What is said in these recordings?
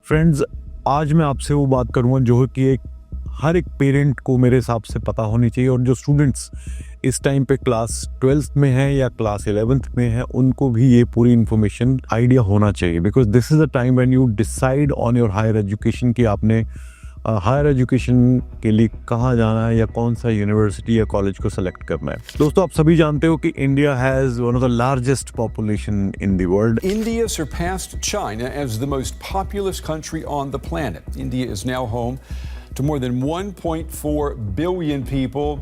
Friends, आज मैं आपसे वो बात करूँगा जो कि हर एक पेरेंट को मेरे हिसाब से पता होनी चाहिए, और जो स्टूडेंट्स इस टाइम पे क्लास 12th में है या क्लास 11th में है उनको भी ये पूरी इन्फॉर्मेशन आइडिया होना चाहिए, because this is the time when you decide on your higher education कि आपने हायर एजुकेशन के लिए कहाँ जाना है या कौन सा यूनिवर्सिटी या कॉलेज को सेलेक्ट करना है। दोस्तों, आप सभी जानते हो कि India has one of the largest population in the world. India surpassed China as the most populous country on the planet. India is now home to more than 1.4 billion people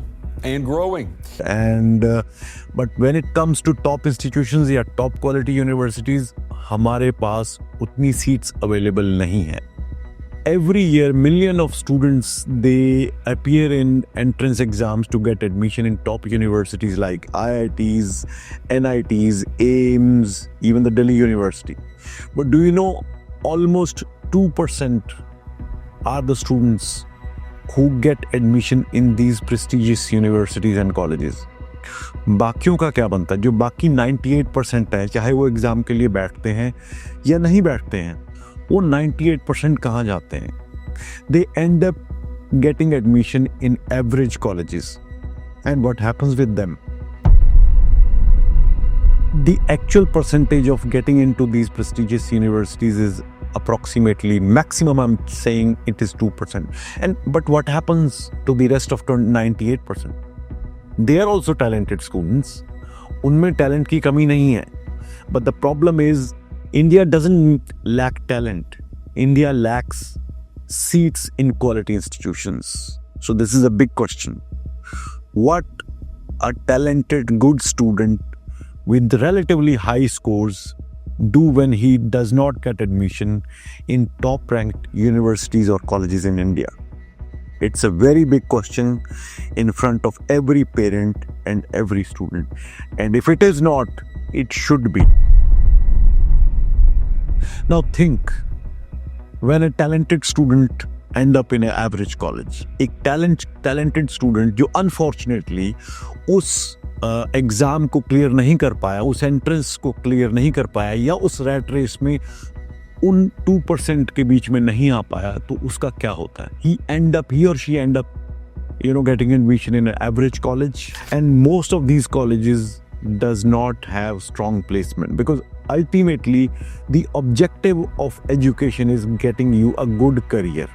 and growing. And but when it comes to top institutions या top quality universities, हमारे पास उतनी seats available नहीं है। Every year, million of students, they appear in entrance exams to get admission in top universities like IITs, NITs, AIIMS, even the Delhi University. But do you know, almost 2% are the students who get admission in these prestigious universities and colleges. बाकियों का क्या बनता है? जो बाकी 98% है, चाहे वो एग्ज़ाम के लिए बैठते हैं या नहीं बैठते हैं, वो 98% कहाँ जाते हैं? They end up getting admission in average colleges. And what happens with them? The actual percentage of getting into these prestigious universities is approximately, maximum I'm saying it is 2%. But what happens to the rest of 98%? They are also talented students. उनमें talent की कमी नहीं है. But the problem is, India doesn't lack talent. India lacks seats in quality institutions. So this is a big question. What a talented, good student with relatively high scores do when he does not get admission in top-ranked universities or colleges in India? It's a very big question in front of every parent and every student. And if it is not, it should be. Now think, when a talented student end up in an average college, एक talented student जो unfortunately उस exam को clear नहीं कर पाया, उस entrance को clear नहीं कर पाया या उस रैट रेस में उन 2% के बीच में नहीं आ पाया, तो उसका क्या होता है? He or she end up getting admission in an average college, and most of these colleges does not have strong placement, because ultimately the objective of education is getting you a good career,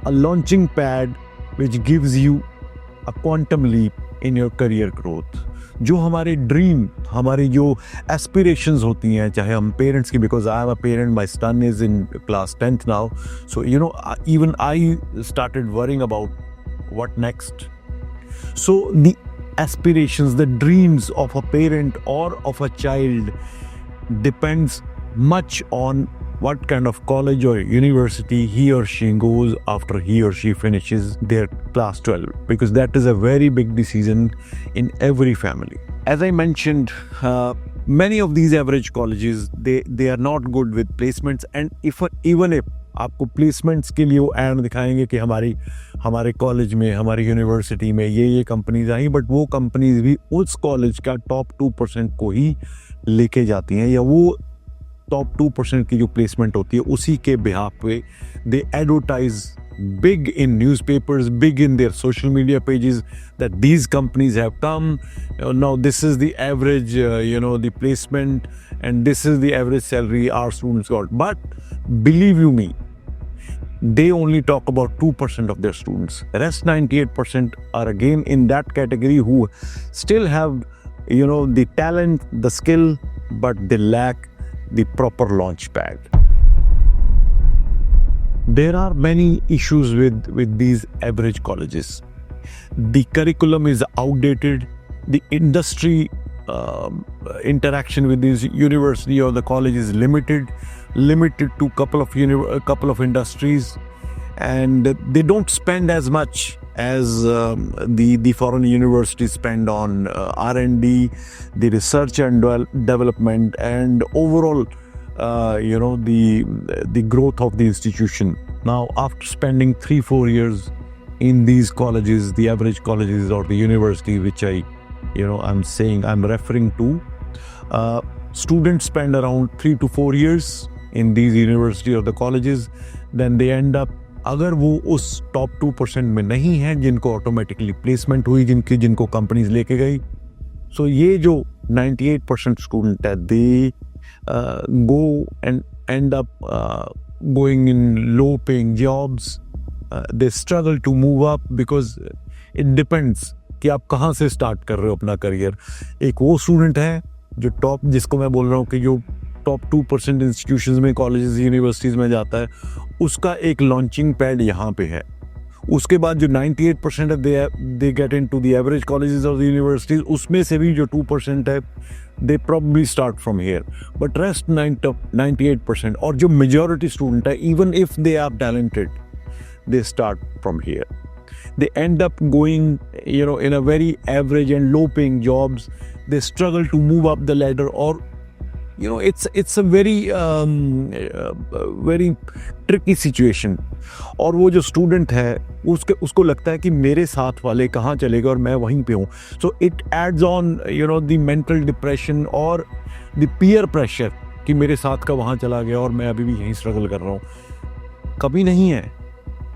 a launching pad which gives you a quantum leap in your career growth. जो हमारे dream, हमारी जो aspirations होती हैं, चाहे हम parents की, because I am a parent, my son is in class 10th now, so even I started worrying about what next. So the aspirations, the dreams of a parent or of a child depends much on what kind of college or university he or she goes after he or she finishes their class 12, because that is a very big decision in every family. As I mentioned, many of these average colleges, they are not good with placements, and even if आपको placements के लिए वो add दिखाएंगे कि हमारे college में, हमारी university में ये कंपनीज आई, बट वो कंपनीज भी उस कॉलेज का टॉप 2% को ही लेके जाती हैं, या वो टॉप 2% की जो प्लेसमेंट होती है उसी के बिहाफ पे दे advertise big in newspapers, big in their social media pages, that these companies have come. Now this is the average, the placement, and this is the average salary our students got. But believe you me, they only talk about 2% of their students. The rest 98% are again in that category who still have, the talent, the skill, but they lack the proper launch pad. There are many issues with these average colleges. The curriculum is outdated. The industry interaction with this university or the college is limited to couple of industries, and they don't spend as much as the foreign universities spend on R&D, the research and development, and overall the growth of the institution. Now, after spending 3-4 years in these colleges, the average colleges or the university which I'm referring to, students spend around 3 to 4 years in these university or the colleges, then they end up, अगर वो उस top 2% में नहीं है जिनको automatically placement हुई, जिनको companies लेके गई, सो ये जो 98% स्टूडेंट है, दे go and end up going in low paying jobs. They struggle to move up because it depends कि आप कहाँ से स्टार्ट कर रहे हो अपना करियर. एक वो स्टूडेंट है जो टॉप, जिसको मैं बोल रहा हूँ कि जो टॉप 2% इंस्टीट्यूशंस में, कॉलेजेस, यूनिवर्सिटीज़ में जाता है, उसका एक लॉन्चिंग पैड यहाँ पे है. उसके बाद जो 98% है, they get into the average colleges और यूनिवर्सिटीज, उसमें से भी जो 2% है, दे probably start from here. But rest 98% और जो majority student है, even if they are talented, they start from here. They end up going, in a very average and low paying jobs. They struggle to move up the ladder, or it's a very tricky situation. और वो जो student है, उसको लगता है कि मेरे साथ वाले कहाँ चले गए और मैं वहीं पे हूँ. So it adds on the mental depression और द पीयर प्रेशर कि मेरे साथ का वहाँ चला गया और मैं अभी भी यहीं स्ट्रगल कर रहा हूँ. कभी नहीं है.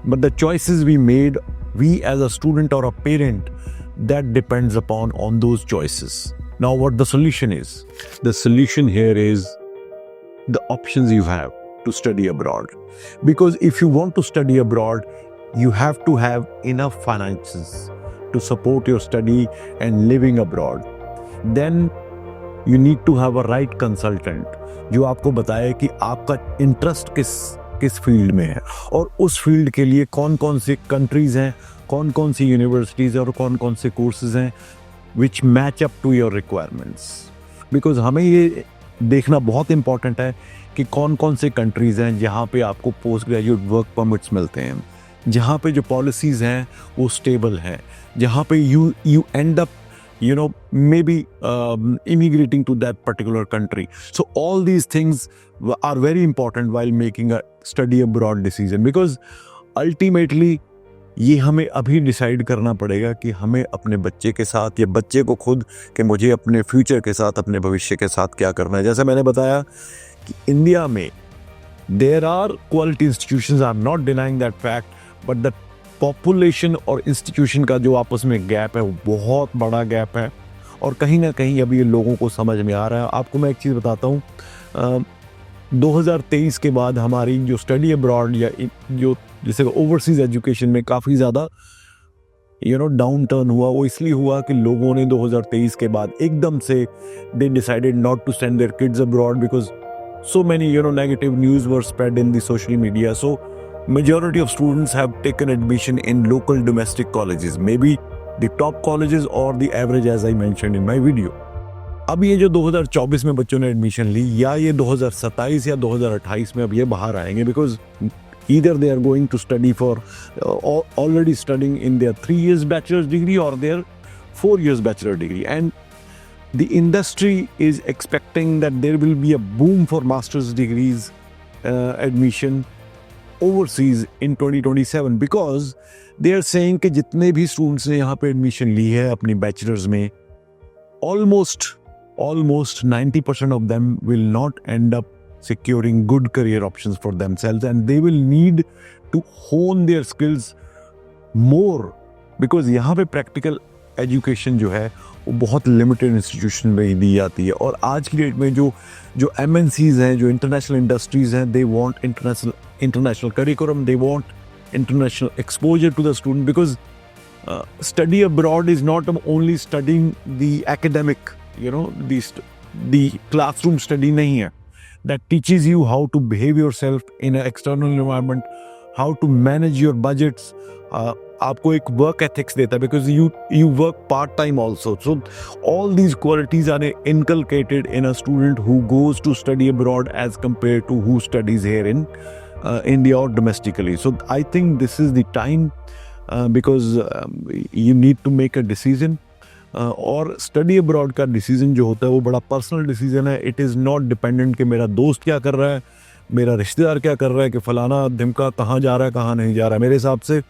But the choices we made, we as a student और a parent, that depends upon on those choices. Now what the solution is? The solution here is the options you have to study abroad. Because if you want to study abroad, you have to have enough finances to support your study and living abroad. Then you need to have a right consultant जो आपको बताए कि आपका interest किस field में है और उस फील्ड के लिए कौन कौन सी कंट्रीज हैं, कौन कौन सी यूनिवर्सिटीज़ और कौन कौन से कोर्सेज हैं which match up to your requirements. Because हमें ये देखना बहुत इंपॉर्टेंट है कि कौन कौन से कंट्रीज़ हैं जहाँ पे आपको पोस्ट ग्रेजुएट वर्क परमिट्स मिलते हैं, जहाँ पे जो पॉलिसीज़ हैं वो स्टेबल हैं, जहाँ पे you and up maybe immigrating to that particular country. So all these things are very important while making a study abroad decision, because ultimately ये हमें अभी डिसाइड करना पड़ेगा कि हमें अपने बच्चे के साथ या बच्चे को खुद कि मुझे अपने फ्यूचर के साथ, अपने भविष्य के साथ क्या करना है. जैसे मैंने बताया कि इंडिया में there are quality institutions, I'm not denying that fact, but the population और इंस्टीट्यूशन का जो आपस में गैप है वो बहुत बड़ा गैप है और कहीं ना कहीं अभी लोगों को समझ में आ रहा है. आपको मैं एक चीज़ बताता हूँ, 2023 के बाद हमारी जो स्टडी अब्रॉड या जो जैसे ओवरसीज़ एजुकेशन में काफ़ी ज़्यादा डाउन टर्न हुआ. वो इसलिए हुआ कि लोगों ने 2023 के बाद एकदम से they decided not to send their kids abroad because so many negative news were spread in the social media. So majority of students have taken admission in local domestic colleges, maybe the top colleges or the average as I mentioned in my video. अब ये जो 2024 में बच्चों ने admission ली या ये 2027 या 2028 में अब ये बाहर आएंगे, because either they are going to study for already studying in their 3 years bachelor's degree or their 4 years bachelor degree, and the industry is expecting that there will be a boom for master's degrees admission overseas in 2027 because they are saying कि जितने भी students ने यहाँ पे admission ली है अपनी bachelors में, almost 90% of them will not end up securing good career options for themselves and they will need to hone their skills more because यहाँ पे practical एजुकेशन जो है वो बहुत लिमिटेड इंस्टीट्यूशन में ही दी जाती है. और आज की डेट में जो MNCs हैं, जो इंटरनेशनल इंडस्ट्रीज हैं, they want international curriculum, they want international exposure to the student because study abroad is not only studying the academic, the classroom study नहीं है. That teaches you how to behave yourself in a external environment, how to manage your budgets. आपको एक work ethics देता है because you work part time also. So all these qualities are inculcated in a student who goes to study abroad as compare to who studies here in India और domestically. So I think this is the time because you need to make a decision. और study abroad का decision जो होता है वो बड़ा personal decision है. It is not dependent कि मेरा दोस्त क्या कर रहा है, मेरा रिश्तेदार क्या कर रहा है, कि फलाना ढिमका कहाँ जा रहा है, कहाँ नहीं जा रहा है. मेरे हिसाब से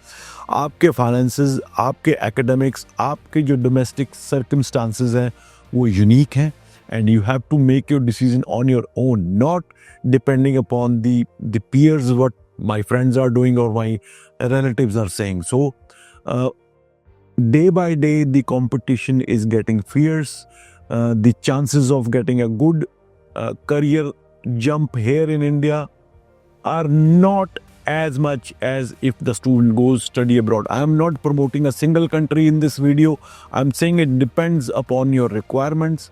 आपके फाइनेंसेस, आपके एकेडमिक्स, आपके जो डोमेस्टिक सर्कमस्टांसेस हैं वो यूनिक हैं and you have to make your decision on your own, not depending upon the peers, what my friends are doing or my relatives are saying. So day by day the competition is getting fierce. The chances of getting a good career jump here in India are not as much as if the student goes study abroad. I am not promoting a single country in this video. I'm saying it depends upon your requirements.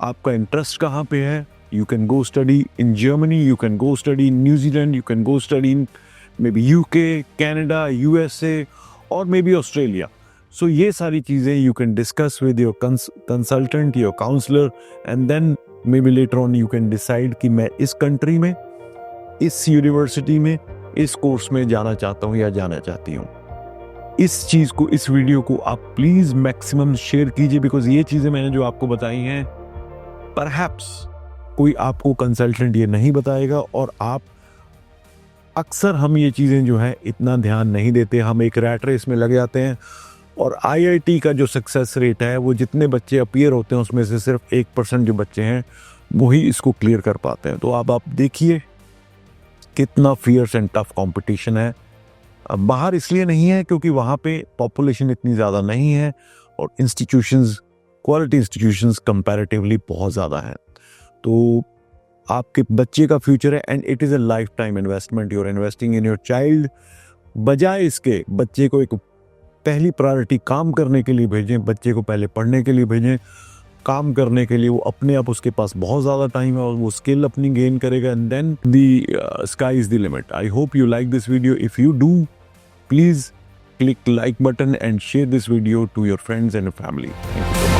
आपका interest कहाँ पे है? You can go study in Germany, you can go study in New Zealand, you can go study in maybe UK, Canada, USA or maybe Australia. So ये सारी चीज़ें you can discuss with your consultant, your counselor, and then maybe later on you can decide कि मैं इस country में, इस university में, इस कोर्स में जाना चाहता हूँ या जाना चाहती हूँ. इस चीज़ को, इस वीडियो को आप प्लीज़ मैक्सिमम शेयर कीजिए, बिकॉज ये चीज़ें मैंने जो आपको बताई हैं परहैप्स कोई आपको कंसल्टेंट ये नहीं बताएगा. और आप अक्सर हम ये चीज़ें जो है इतना ध्यान नहीं देते, हम एक रैट रेस में लग जाते हैं. और IIT का जो सक्सेस रेट है वो जितने बच्चे अपीयर होते हैं उसमें से सिर्फ 1% जो बच्चे हैं वही इसको क्लियर कर पाते हैं. तो अब आप देखिए कितना फियर्स एंड टफ कंपटीशन है. बाहर इसलिए नहीं है क्योंकि वहाँ पे पॉपुलेशन इतनी ज़्यादा नहीं है और इंस्टीट्यूशंस, क्वालिटी इंस्टीट्यूशंस कंपैरेटिवली बहुत ज़्यादा हैं. तो आपके बच्चे का फ्यूचर है and it is a life time investment. You are investing in your child. बजाय इसके बच्चे को एक पहली प्रायोरिटी काम करने के लिए भेजें, बच्चे को पहले पढ़ने के लिए भेजें. काम करने के लिए वो अपने आप, उसके पास बहुत ज़्यादा टाइम है और वो स्किल अपनी गेन करेगा and then the sky is the limit. I hope you like this video. If you do, please click like button and share this video to your friends and family. Thank you so much.